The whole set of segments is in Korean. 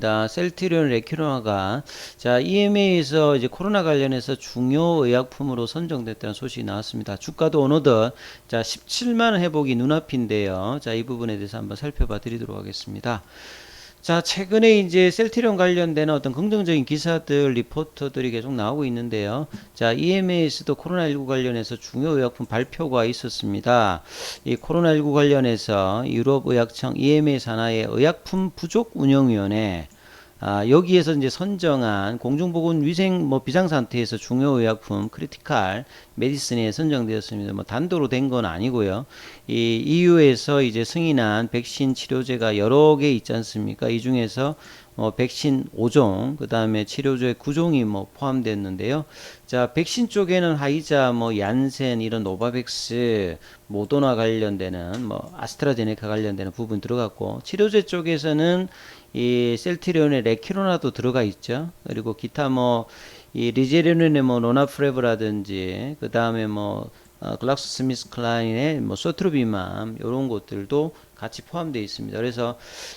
셀트리온 레큐노아가 EMA에서 이제 코로나 관련해서 중요 의약품으로 선정됐다는 소식이 나왔습니다. 주가도 어느덧 17만 원 회복이 눈앞인데요. 이 부분에 대해서 한번 살펴봐 드리도록 하겠습니다. 최근에 이제 셀트리온 관련된 어떤 긍정적인 기사들, 리포터들이 계속 나오고 있는데요. EMA에서도 코로나19 관련해서 중요 의약품 발표가 있었습니다. 이 코로나19 관련해서 유럽의약청 EMA 산하의 의약품 부족 운영위원회 여기에서 이제 선정한 공중보건위생 비상상태에서 중요의약품 크리티컬 메디슨에 선정되었습니다. 단도로 된 건 아니고요. 이 EU에서 이제 승인한 백신 치료제가 여러 개 있지 않습니까? 이 중에서 백신 5종, 그 다음에 치료제 9종이 포함됐는데요. 백신 쪽에는 화이자, 얀센, 이런 노바백스, 모더나 관련되는, 아스트라제네카 관련되는 부분 들어갔고, 치료제 쪽에서는 이 셀트리온의 레키로나도 들어가 있죠. 그리고 기타 이 리제리온의 로나프레브라든지, 그 다음에 글락소스미스클라인의 소트루비맘, 이런 것들도 같이 포함되어 있습니다. 그래서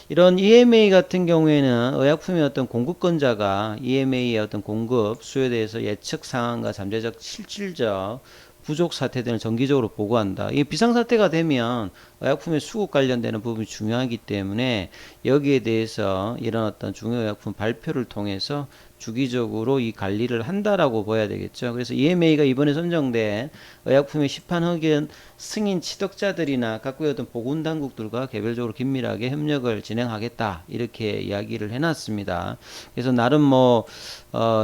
이런 EMA 같은 경우에는 의약품의 어떤 공급권자가 EMA의 어떤 공급 수요에 대해서 예측 상황과 잠재적 실질적 부족 사태 등을 정기적으로 보고한다. 이 비상사태가 되면 의약품의 수급 관련되는 부분이 중요하기 때문에 여기에 대해서 이런 어떤 중요의약품 발표를 통해서 주기적으로 이 관리를 한다라고 봐야 되겠죠. 그래서 EMA가 이번에 선정된 의약품의 시판 의견 승인 취득자들이나 각국의 어떤 보건당국들과 개별적으로 긴밀하게 협력을 진행하겠다, 이렇게 이야기를 해놨습니다. 그래서 나름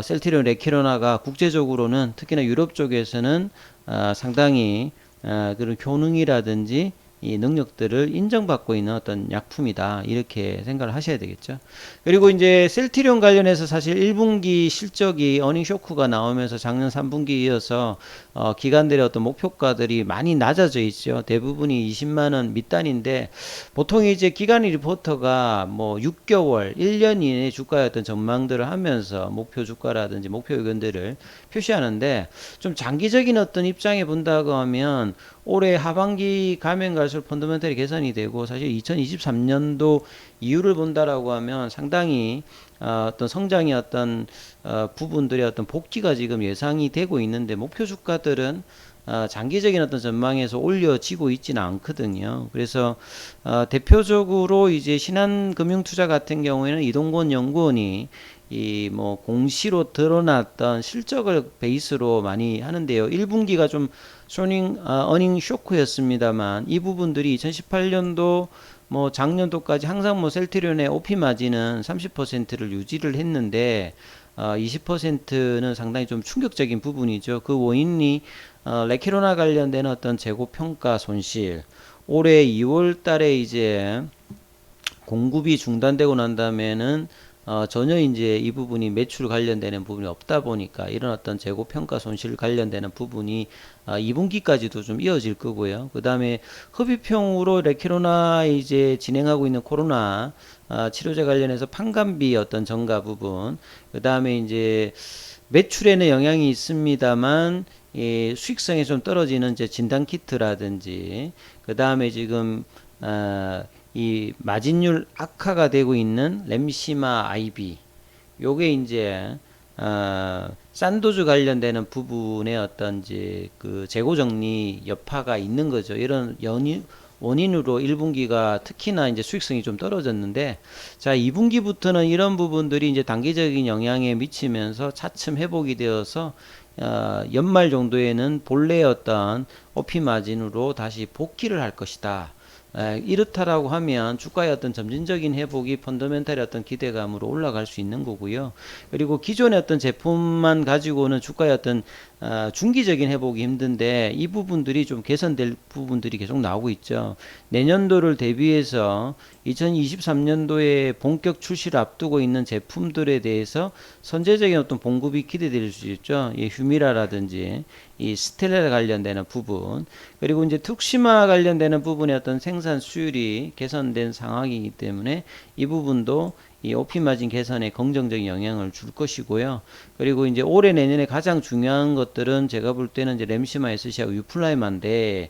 셀트리온 레키로나가 국제적으로는 특히나 유럽 쪽에서는 상당히 그런 효능이라든지 이 능력들을 인정받고 있는 어떤 약품이다, 이렇게 생각을 하셔야 되겠죠. 그리고 이제 셀트리온 관련해서 사실 1분기 실적이 어닝 쇼크가 나오면서 작년 3분기에 이어서 기관들의 어떤 목표가들이 많이 낮아져 있죠. 대부분이 20만원 밑단인데, 보통 이제 기관 리포터가 6개월, 1년 이내 주가의 어떤 전망들을 하면서 목표 주가라든지 목표 의견들을 표시하는데, 좀 장기적인 어떤 입장에 본다고 하면 올해 하반기 가면 갈수록 펀더멘털이 개선이 되고, 사실 2023년도 이유를 본다라고 하면 상당히 어떤 성장의 어떤 부분들의 어떤 복귀가 지금 예상이 되고 있는데, 목표 주가들은 장기적인 어떤 전망에서 올려지고 있지는 않거든요. 그래서 대표적으로 이제 신한금융투자 같은 경우에는 이동건 연구원이 이 공시로 드러났던 실적을 베이스로 많이 하는데요. 1분기가 좀 어닝 쇼크였습니다만, 이 부분들이 2018년도 작년도까지 항상 셀트리온의 OP 마진은 30%를 유지를 했는데 20%는 상당히 좀 충격적인 부분이죠. 그 원인이 레키로나 관련된 어떤 재고 평가 손실, 올해 2월 달에 이제 공급이 중단되고 난 다음에는 전혀 이제 이 부분이 매출 관련되는 부분이 없다 보니까 이런 어떤 재고 평가 손실 관련되는 부분이 2분기까지도 좀 이어질 거고요. 그 다음에 흡입형으로 레키로나 이제 진행하고 있는 코로나 치료제 관련해서 판관비 어떤 증가 부분, 그 다음에 이제 매출에는 영향이 있습니다만 이 수익성이 좀 떨어지는 이제 진단키트라든지, 그 다음에 지금 이 마진율 악화가 되고 있는 램시마 IB, 요게 이제 산도주 관련되는 부분의 어떤 이제 그 재고 정리 여파가 있는 거죠. 이런 원인으로 1분기가 특히나 이제 수익성이 좀 떨어졌는데, 2분기부터는 이런 부분들이 이제 단기적인 영향에 미치면서 차츰 회복이 되어서 연말 정도에는 본래 어떤 OP 마진으로 다시 복귀를 할 것이다. 이렇다라고 하면 주가의 어떤 점진적인 회복이 펀더멘탈의 어떤 기대감으로 올라갈 수 있는 거고요. 그리고 기존의 어떤 제품만 가지고는 주가의 어떤 중기적인 회복이 힘든데, 이 부분들이 좀 개선될 부분들이 계속 나오고 있죠. 내년도를 대비해서 2023년도에 본격 출시를 앞두고 있는 제품들에 대해서 선제적인 어떤 공급이 기대될 수 있죠. 이 휴미라라든지 이 스텔라 관련되는 부분, 그리고 이제 툭시마 관련되는 부분의 어떤 생산 수율이 개선된 상황이기 때문에 이 부분도 이 OP 마진 개선에 긍정적인 영향을 줄 것이고요. 그리고 이제 올해 내년에 가장 중요한 것들은 제가 볼 때는 이제 램시마 SC하고 유플라이마인데,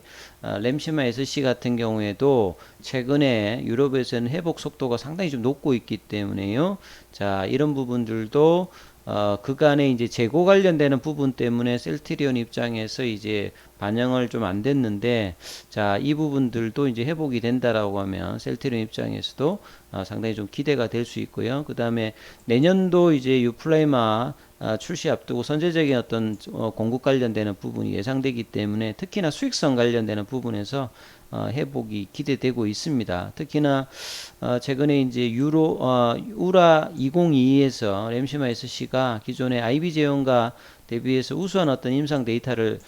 램시마 SC 같은 경우에도 최근에 유럽에서는 회복 속도가 상당히 좀 높고 있기 때문에요. 자, 이런 부분들도 그간에 이제 재고 관련되는 부분 때문에 셀트리온 입장에서 이제 반영을 좀 안 됐는데, 자, 이 부분들도 이제 회복이 된다라고 하면 셀트리온 입장에서도 상당히 좀 기대가 될 수 있고요. 그 다음에 내년도 이제 유플레이마 출시 앞두고 선제적인 어떤 공급 관련되는 부분이 예상되기 때문에 특히나 수익성 관련되는 부분에서 회복이 기대되고 있습니다. 특히나 최근에 이제 우라 2022에서 램시마 SC가 기존의 IB 제형과 대비해서 우수한 어떤 임상 데이터를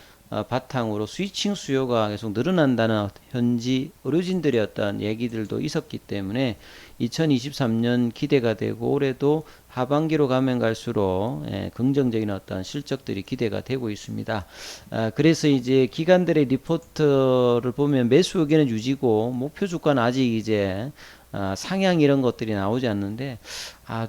바탕으로 스위칭 수요가 계속 늘어난다는 현지 의료진들의 어떤 얘기들도 있었기 때문에 2023년 기대가 되고 올해도 하반기로 가면 갈수록 긍정적인 어떤 실적들이 기대가 되고 있습니다. 그래서 이제 기관들의 리포트를 보면 매수 의견은 유지고 목표 주가는 아직 이제 상향 이런 것들이 나오지 않는데,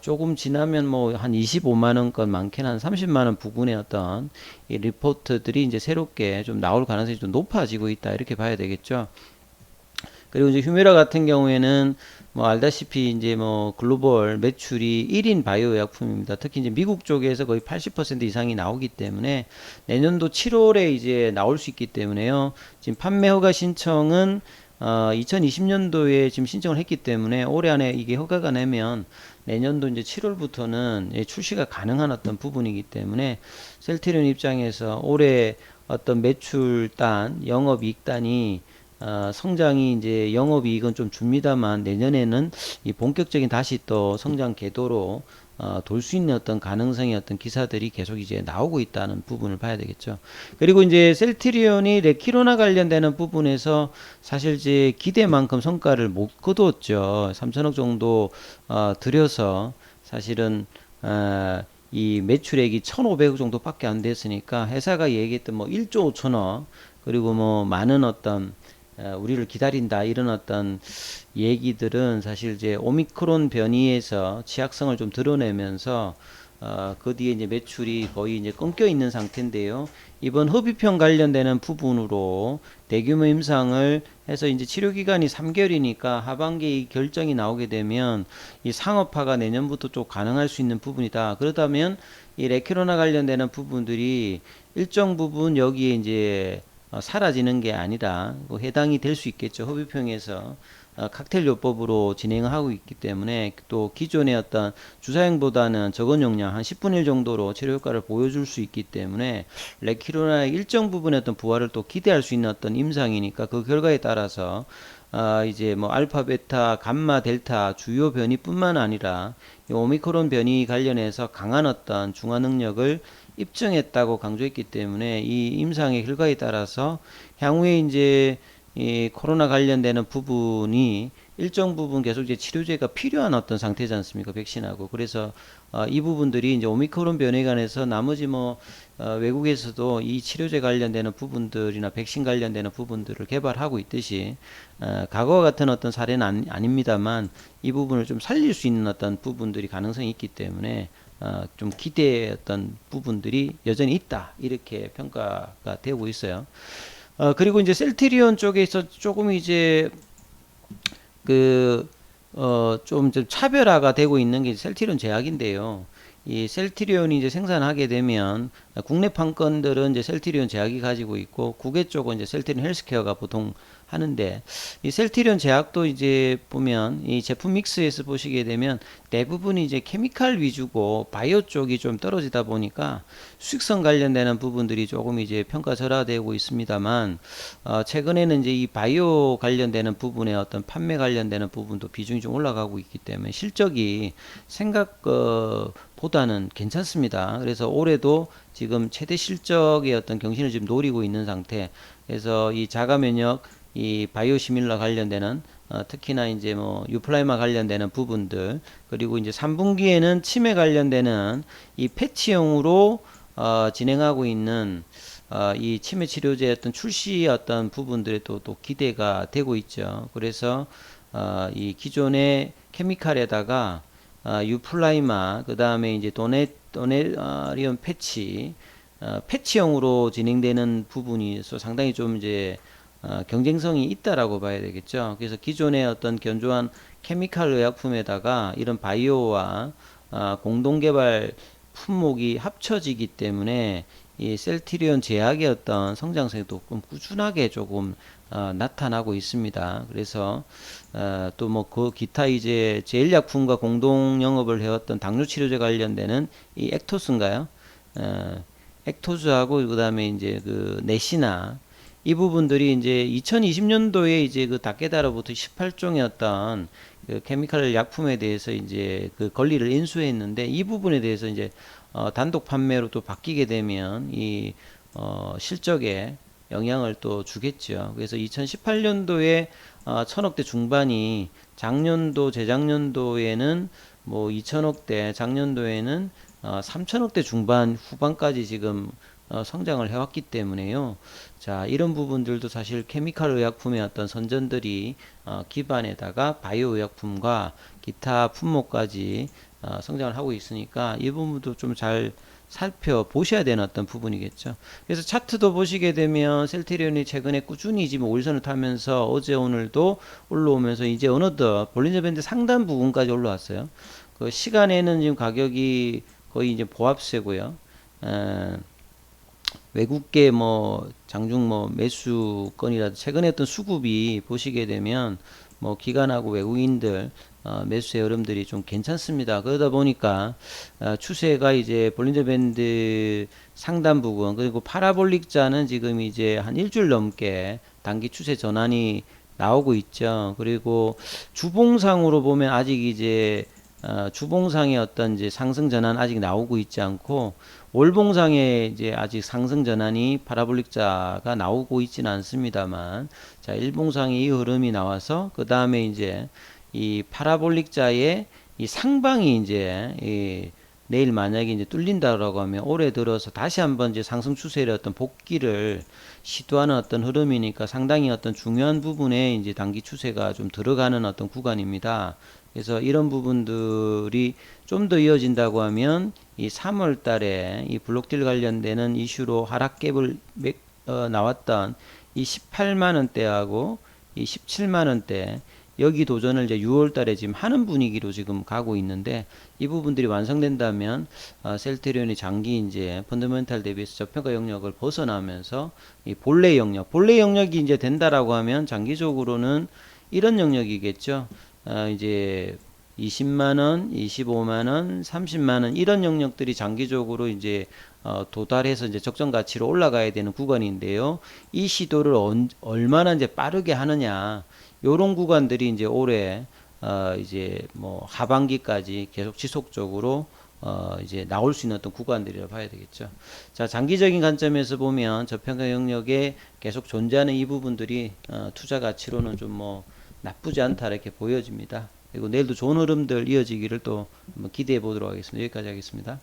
조금 지나면 뭐 한 25만원권, 많게는 한 30만원 부근의 어떤 이 리포트들이 이제 새롭게 좀 나올 가능성이 좀 높아지고 있다, 이렇게 봐야 되겠죠. 그리고 이제 휴메라 같은 경우에는 뭐 알다시피 이제 뭐 글로벌 매출이 1인 바이오 의약품입니다. 특히 이제 미국 쪽에서 거의 80% 이상이 나오기 때문에 내년도 7월에 이제 나올 수 있기 때문에요. 지금 판매 허가 신청은 2020년도에 지금 신청을 했기 때문에 올해 안에 이게 허가가 내면 내년도 이제 7월부터는 출시가 가능한 어떤 부분이기 때문에 셀트리온 입장에서 올해 어떤 매출단, 영업이익단이 성장이 이제 영업이익은 좀 줍니다만 내년에는 이 본격적인 다시 또 성장 궤도로 돌 수 있는 어떤 가능성의 어떤 기사들이 계속 이제 나오고 있다는 부분을 봐야 되겠죠. 그리고 이제 셀트리온이 레키로나 관련되는 부분에서 사실 이제 기대만큼 성과를 못 거뒀죠. 3천억 정도 들여서 사실은 이 매출액이 1,500억 정도밖에 안 됐으니까 회사가 얘기했던 뭐 1조 5천억 그리고 뭐 많은 어떤 우리를 기다린다 이런 어떤 얘기들은 사실 이제 오미크론 변이에서 취약성을 좀 드러내면서 그 뒤에 이제 매출이 거의 이제 끊겨 있는 상태인데요. 이번 흡입형 관련되는 부분으로 대규모 임상을 해서 이제 치료 기간이 3개월이니까 하반기 결정이 나오게 되면 이 상업화가 내년부터 좀 가능할 수 있는 부분이다. 그렇다면 이 레키로나 관련되는 부분들이 일정 부분 여기에 이제 사라지는 게 아니라 뭐 해당이 될 수 있겠죠. 흡입형에서 칵테일 요법으로 진행을 하고 있기 때문에 또 기존의 어떤 주사형보다는 적은 용량 한 10분의 1 정도로 치료 효과를 보여줄 수 있기 때문에 레키로나의 일정 부분의 어떤 부활을 또 기대할 수 있는 어떤 임상이니까 그 결과에 따라서 이제 뭐 알파, 베타, 감마, 델타 주요 변이뿐만 아니라 이 오미크론 변이 관련해서 강한 어떤 중화 능력을 입증했다고 강조했기 때문에 이 임상의 결과에 따라서 향후에 이제 이 코로나 관련되는 부분이 일정 부분 계속 이제 치료제가 필요한 어떤 상태지 않습니까? 백신하고. 그래서 이 부분들이 이제 오미크론 변이에 관해서 나머지 뭐 외국에서도 이 치료제 관련되는 부분들이나 백신 관련되는 부분들을 개발하고 있듯이 과거와 같은 어떤 사례는 아닙니다만 이 부분을 좀 살릴 수 있는 어떤 부분들이 가능성이 있기 때문에 좀 기대했던 부분들이 여전히 있다, 이렇게 평가가 되고 있어요. 그리고 이제 셀트리온 쪽에서 조금 이제 좀 차별화가 되고 있는 게 셀트리온 제약인데요. 이 셀트리온이 이제 생산하게 되면 국내 판권들은 이제 셀트리온 제약이 가지고 있고 국외 쪽은 이제 셀트리온 헬스케어가 보통 하는데, 이 셀트리온 제약도 이제 보면 이 제품 믹스에서 보시게 되면 대부분이 이제 케미칼 위주고 바이오 쪽이 좀 떨어지다 보니까 수익성 관련되는 부분들이 조금 이제 평가절하되고 있습니다만, 최근에는 이제 이 바이오 관련되는 부분에 어떤 판매 관련되는 부분도 비중이 좀 올라가고 있기 때문에 실적이 생각보다는 괜찮습니다. 그래서 올해도 지금 최대 실적의 어떤 경신을 지금 노리고 있는 상태. 그래서 이 자가 면역, 이 바이오시밀러 관련되는 특히나 이제 뭐 유플라이마 관련되는 부분들, 그리고 이제 3분기에는 치매 관련되는 이 패치형으로 진행하고 있는 이 치매 치료제 어떤 출시 어떤 부분들에 또 기대가 되고 있죠. 그래서 이 기존의 케미칼에다가 유플라이마, 그 다음에 이제 도네리온 패치, 패치형으로 진행되는 부분이 상당히 좀 이제 경쟁성이 있다라고 봐야 되겠죠. 그래서 기존의 어떤 견조한 케미칼 의약품에다가 이런 바이오와 공동 개발 품목이 합쳐지기 때문에 이 셀트리온 제약의 어떤 성장성이 조금 꾸준하게 조금 나타나고 있습니다. 그래서 또 뭐 그 기타 이제 제일약품과 공동 영업을 해왔던 당뇨 치료제 관련되는 이 액토스인가요? 액토즈하고 그다음에 이제 그 내시나 이 부분들이 이제 2020년도에 이제 그 다케다로부터 18종의 어떤 그 케미칼 약품에 대해서 이제 그 권리를 인수했는데 이 부분에 대해서 이제 단독 판매로 또 바뀌게 되면 이 실적에 영향을 또 주겠죠. 그래서 2018년도에 1000억대 중반이 작년도 재작년도에는 뭐 2000억대 작년도에는 3000억대 중반 후반까지 지금 성장을 해왔기 때문에요. 자, 이런 부분들도 사실 케미칼 의약품의 어떤 선전들이 기반에다가 바이오 의약품과 기타 품목까지 성장을 하고 있으니까 이 부분도 좀 잘 살펴보셔야 되는 어떤 부분이겠죠. 그래서 차트도 보시게 되면 셀트리온이 최근에 꾸준히 지금 5일선을 타면서 어제 오늘도 올라오면서 이제 어느덧 볼린저 밴드 상단 부분까지 올라왔어요. 그 시간에는 지금 가격이 거의 이제 보합세고요. 외국계 뭐 장중 뭐 매수건이라도 최근에 어떤 수급이 보시게 되면 뭐 기관하고 외국인들 매수의 흐름들이 좀 괜찮습니다. 그러다 보니까 추세가 이제 볼린저 밴드 상단 부분 그리고 파라볼릭자는 지금 이제 한 일주일 넘게 단기 추세 전환이 나오고 있죠. 그리고 주봉상으로 보면 아직 이제 주봉상의 어떤 이제 상승 전환 아직 나오고 있지 않고 월봉상에 이제 아직 상승 전환이 파라볼릭자가 나오고 있지는 않습니다만 자 일봉상의 이 흐름이 나와서 그 다음에 이제 이 파라볼릭자의 이 상방이 이제 내일 만약에 이제 뚫린다라고 하면 올해 들어서 다시 한번 이제 상승 추세의 어떤 복귀를 시도하는 어떤 흐름이니까 상당히 어떤 중요한 부분에 이제 단기 추세가 좀 들어가는 어떤 구간입니다. 그래서 이런 부분들이 좀 더 이어진다고 하면 이 3월 달에 이 블록딜 관련되는 이슈로 하락갭을 나왔던 이 18만 원대하고 이 17만 원대 여기 도전을 이제 6월 달에 지금 하는 분위기로 지금 가고 있는데 이 부분들이 완성된다면 셀트리온이 장기 이제 펀더멘탈 대비해서 저평가 영역을 벗어나면서 이 본래 영역이 이제 된다라고 하면 장기적으로는 이런 영역이겠죠. 이제 20만원, 25만원, 30만원 이런 영역들이 장기적으로 이제 도달해서 이제 적정 가치로 올라가야 되는 구간인데요. 이 시도를 얼마나 이제 빠르게 하느냐. 요런 구간들이 이제 올해 이제 뭐 하반기까지 계속 지속적으로 이제 나올 수 있는 어떤 구간들이라 봐야 되겠죠. 자, 장기적인 관점에서 보면 저평가 영역에 계속 존재하는 이 부분들이 투자 가치로는 좀 뭐 나쁘지 않다 이렇게 보여집니다. 그리고 내일도 좋은 흐름들 이어지기를 또 한번 기대해 보도록 하겠습니다. 여기까지 하겠습니다.